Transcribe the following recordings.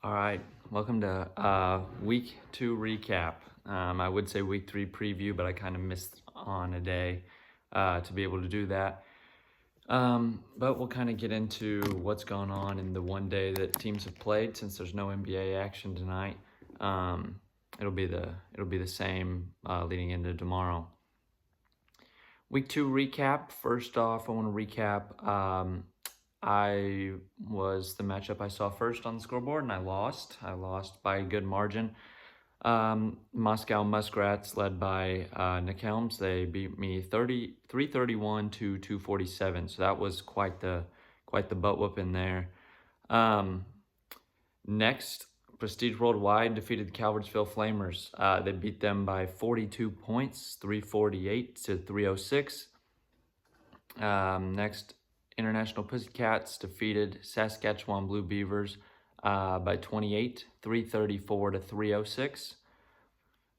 All right, welcome to week 2 recap. I would say week 3 preview, but I kind of missed on a day to be able to do that. But we'll kind of get into what's gone on in the one day that teams have played since there's no NBA action tonight. It'll be the same leading into tomorrow. Week 2 recap. First off, I want to recap. I was the matchup I saw first on the scoreboard, and I lost. I lost by a good margin. Moscow Muskrats, led by Nick Helms, they beat me 331 to 247. So that was quite the butt whooping there. Next, Prestige Worldwide defeated the Calvertsville Flamers. They beat them by 42 points, 348 to 306. Next, International Pussycats defeated Saskatchewan Blue Beavers by 28, 334 to 306.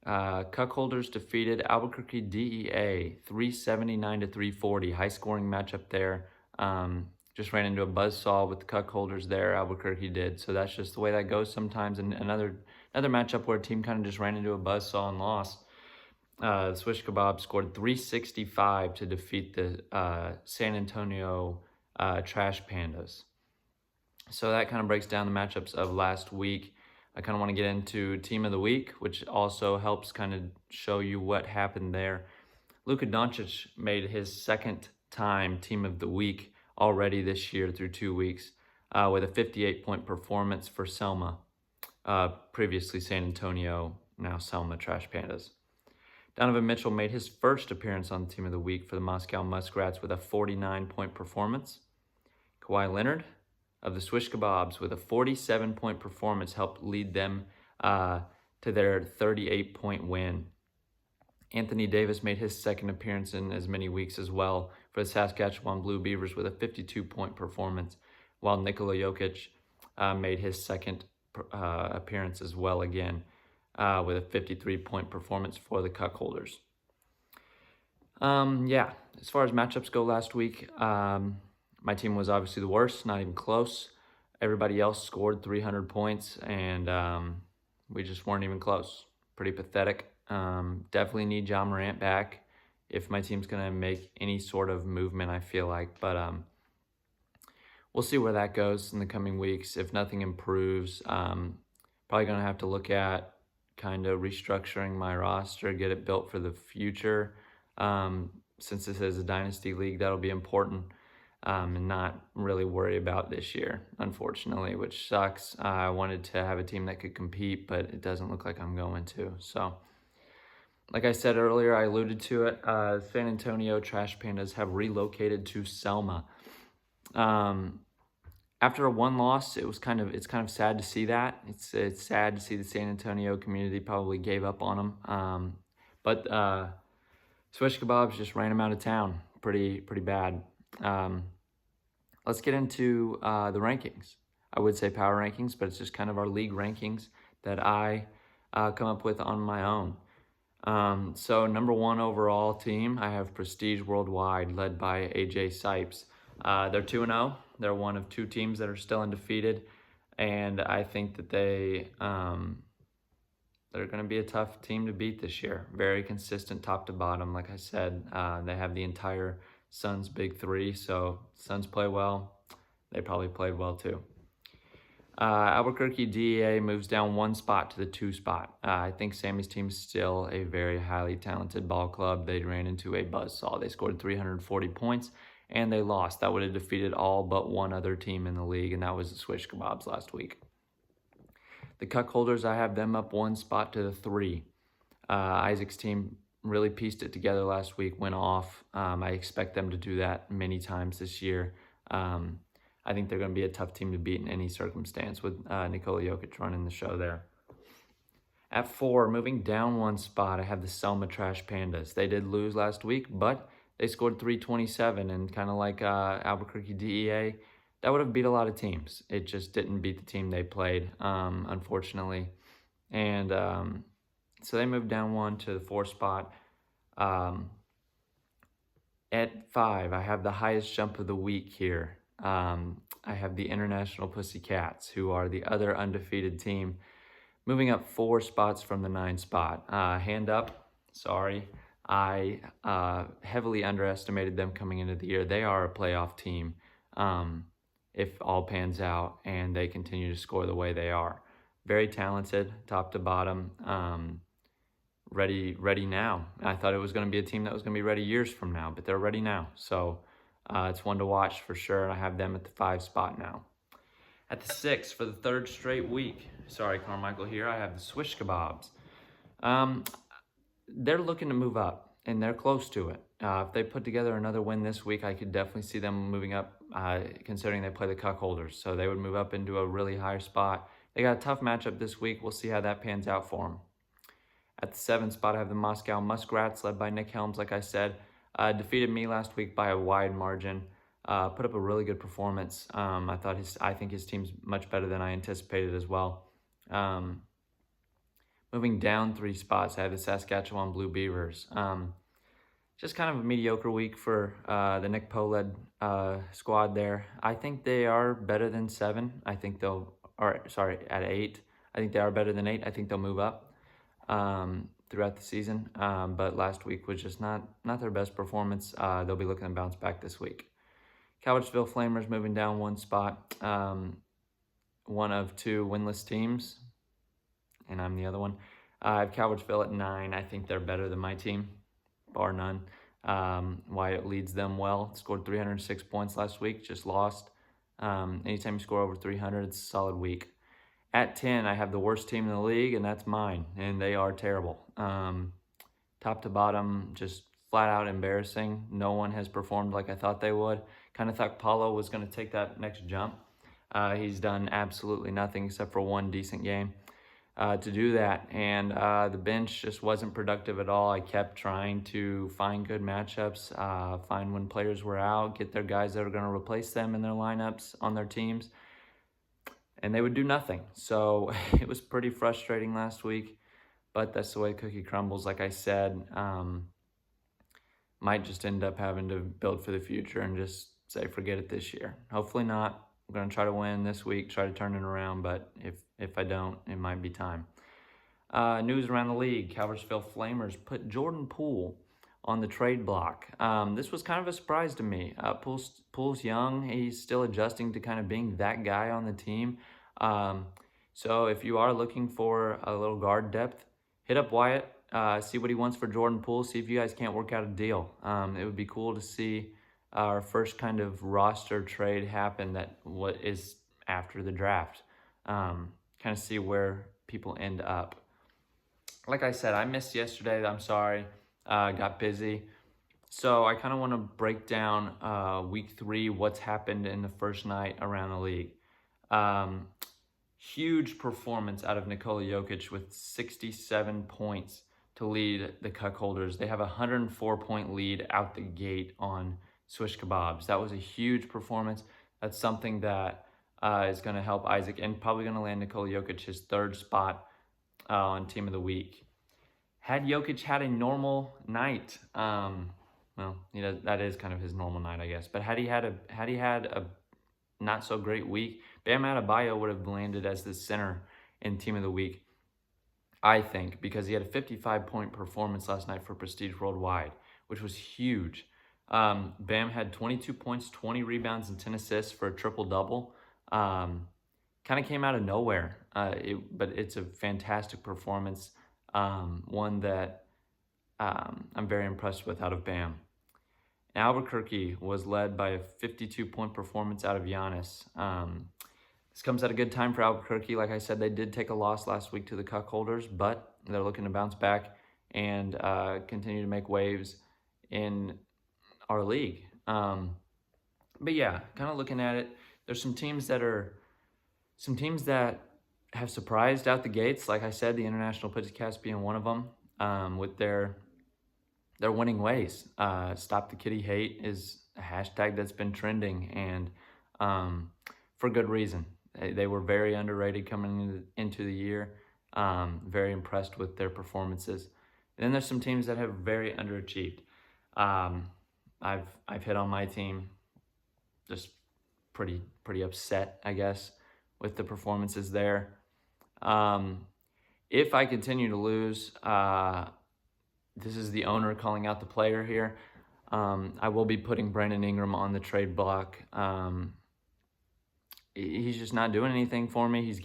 Cuckolders defeated Albuquerque DEA 379 to 340. High scoring matchup there. Just ran into a buzzsaw with the Cuckolders there. Albuquerque did. So that's just the way that goes sometimes. And another matchup where a team kind of just ran into a buzzsaw and lost. The Swish Kebab scored 365 to defeat the San Antonio Trash Pandas. So that kind of breaks down the matchups of last week. I kind of want to get into Team of the Week, which also helps kind of show you what happened there. Luka Doncic made his second time Team of the Week already this year through 2 weeks with a 58-point performance for Selma, previously San Antonio, now Selma Trash Pandas. Donovan Mitchell made his first appearance on the Team of the Week for the Moscow Muskrats with a 49-point performance. Kawhi Leonard of the Swish Kebabs with a 47-point performance helped lead them to their 38-point win. Anthony Davis made his second appearance in as many weeks as well for the Saskatchewan Blue Beavers with a 52-point performance, while Nikola Jokic made his second appearance as well again with a 53-point performance for the Cuckolders. As far as matchups go last week, my team was obviously the worst, not even close. Everybody else scored 300 points, and we just weren't even close. Pretty pathetic. Definitely need Ja Morant back if my team's going to make any sort of movement, I feel like. But we'll see where that goes in the coming weeks. If nothing improves, probably going to have to look at kind of restructuring my roster, get it built for the future. Since this is a dynasty league, that'll be important. And not really worry about this year, unfortunately, which sucks. I wanted to have a team that could compete, but it doesn't look like I'm going to. So, like I said earlier, I alluded to it. San Antonio Trash Pandas have relocated to Selma. After a one loss, it's kind of sad to see that. It's sad to see the San Antonio community probably gave up on them. But Swish Kebabs just ran them out of town. Pretty bad. Let's get into the rankings. I would say power rankings, but it's just kind of our league rankings that I come up with on my own. So number 1 overall team, I have Prestige Worldwide, led by AJ Sipes. They're 2-0. They're one of 2 teams that are still undefeated, and I think that they're going to be a tough team to beat this year. Very consistent top to bottom. Like I said, they have the entire Suns big 3, so Suns play well. They probably played well too. Albuquerque DEA moves down 1 spot to the 2 spot. I think Sammy's team is still a very highly talented ball club. They ran into a buzzsaw. They scored 340 points, and they lost. That would have defeated all but one other team in the league, and that was the Swish Kebabs last week. The Cuckolders, I have them up 1 spot to the 3. Isaac's team really pieced it together last week, went off. I expect them to do that many times this year. I think they're going to be a tough team to beat in any circumstance with Nikola Jokic running the show there. At 4, moving down 1 spot, I have the Selma Trash Pandas. They did lose last week, but they scored 327, and kind of like Albuquerque DEA, that would have beat a lot of teams. It just didn't beat the team they played, unfortunately. And so they moved down 1 to the 4 spot. At 5, I have the highest jump of the week here. I have the International Pussycats, who are the other undefeated team, moving up 4 spots from the 9 spot. Hand up, sorry. I heavily underestimated them coming into the year. They are a playoff team if all pans out and they continue to score the way they are. Very talented, top to bottom. Ready now. I thought it was going to be a team that was going to be ready years from now, but they're ready now. So it's one to watch for sure. And I have them at the 5 spot now. At the 6 for the 3rd straight week. Sorry, Carmichael here. I have the Swish Kebabs. They're looking to move up, and they're close to it. If they put together another win this week, I could definitely see them moving up, considering they play the Cuckolders. So they would move up into a really higher spot. They got a tough matchup this week. We'll see how that pans out for them. At the 7th spot, I have the Moscow Muskrats, led by Nick Helms, like I said. Defeated me last week by a wide margin. Put up a really good performance. I think his team's much better than I anticipated as well. Moving down 3 spots, I have the Saskatchewan Blue Beavers. Just kind of a mediocre week for the Nick Poe-led squad there. I think they are better than 7. At 8. I think they are better than 8. I think they'll move up throughout the season. But last week was just not their best performance. They'll be looking to bounce back this week. Calvertsville Flamers moving down 1 spot. One of 2 winless teams, and I'm the other one. I have Calvertsville at 9. I think they're better than my team, bar none. Wyatt leads them well. Scored 306 points last week, just lost. Anytime you score over 300, it's a solid week. At 10, I have the worst team in the league, and that's mine, and they are terrible. Top to bottom, just flat out embarrassing. No one has performed like I thought they would. Kind of thought Paulo was going to take that next jump. He's done absolutely nothing except for 1 decent game to do that. And the bench just wasn't productive at all. I kept trying to find good matchups, find when players were out, get their guys that are going to replace them in their lineups on their teams. And they would do nothing. So it was pretty frustrating last week. But that's the way cookie crumbles. Like I said, might just end up having to build for the future and just say forget it this year. Hopefully not. I'm going to try to win this week, try to turn it around, but if I don't, it might be time. News around the league. Calversville Flamers put Jordan Poole on the trade block. This was kind of a surprise to me. Poole's young. He's still adjusting to kind of being that guy on the team. So if you are looking for a little guard depth, hit up Wyatt. See what he wants for Jordan Poole. See if you guys can't work out a deal. It would be cool to see our first kind of roster trade happen that what is after the draft. Kind of see where people end up. Like I said, I missed yesterday. I'm sorry. Got busy. So I kind of want to break down week 3, what's happened in the first night around the league. Huge performance out of Nikola Jokic with 67 points to lead the Cuckolders. They have a 104-point lead out the gate on Swish Kebabs. That was a huge performance. That's something that is going to help Isaac and probably going to land Nikola Jokic his 3rd spot on Team of the Week. Had Jokic had a normal night, well, that is kind of his normal night, I guess. But had he had a not so great week, Bam Adebayo would have landed as the center in Team of the Week, I think, because he had a 55-point performance last night for Prestige Worldwide, which was huge. Bam had 22 points, 20 rebounds, and 10 assists for a triple-double. Kind of came out of nowhere, but it's a fantastic performance, one that I'm very impressed with out of Bam. Albuquerque was led by a 52-point performance out of Giannis. This comes at a good time for Albuquerque. Like I said, they did take a loss last week to the Cuckolders, but they're looking to bounce back and continue to make waves in our league. But yeah, kind of looking at it, there's some teams that have surprised out the gates. Like I said, the International Pussycats being one of them, with their winning ways. Stop the Kitty Hate is a hashtag that's been trending, and for good reason. They were very underrated coming into the year. Very impressed with their performances. And then there's some teams that have very underachieved. I've hit on my team. Just pretty upset, I guess, with the performances there. If I continue to lose, this is the owner calling out the player here. I will be putting Brandon Ingram on the trade block. He's just not doing anything for me. He's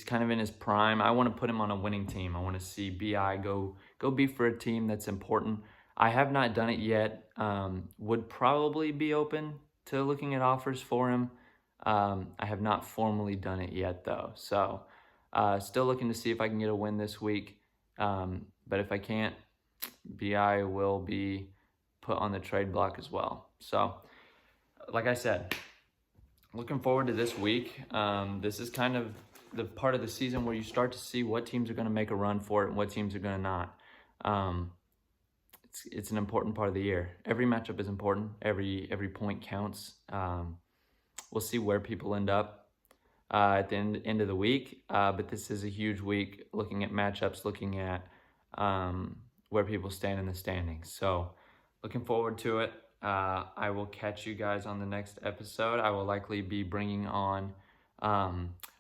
kind of in his prime. I want to put him on a winning team. I want to see BI go be for a team that's important. I have not done it yet. Would probably be open to looking at offers for him. I have not formally done it yet though. So still looking to see if I can get a win this week. But if I can't, BI will be put on the trade block as well. So like I said, looking forward to this week. This is kind of the part of the season where you start to see what teams are going to make a run for it and what teams are going to not. It's an important part of the year. Every matchup is important. Every point counts. We'll see where people end up at the end of the week. But this is a huge week looking at matchups, looking at where people stand in the standings. So looking forward to it. I will catch you guys on the next episode. I will likely be bringing on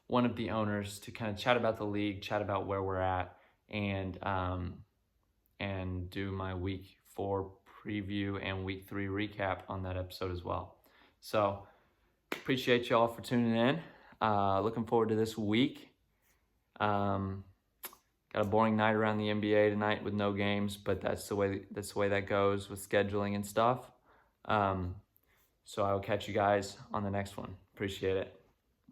one of the owners to kind of chat about the league, chat about where we're at, and do my week 4 preview and week 3 recap on that episode as well. So appreciate y'all for tuning in. Looking forward to this week. Got a boring night around the NBA tonight with no games, but that's the way that goes with scheduling and stuff. So I will catch you guys on the next one. Appreciate it.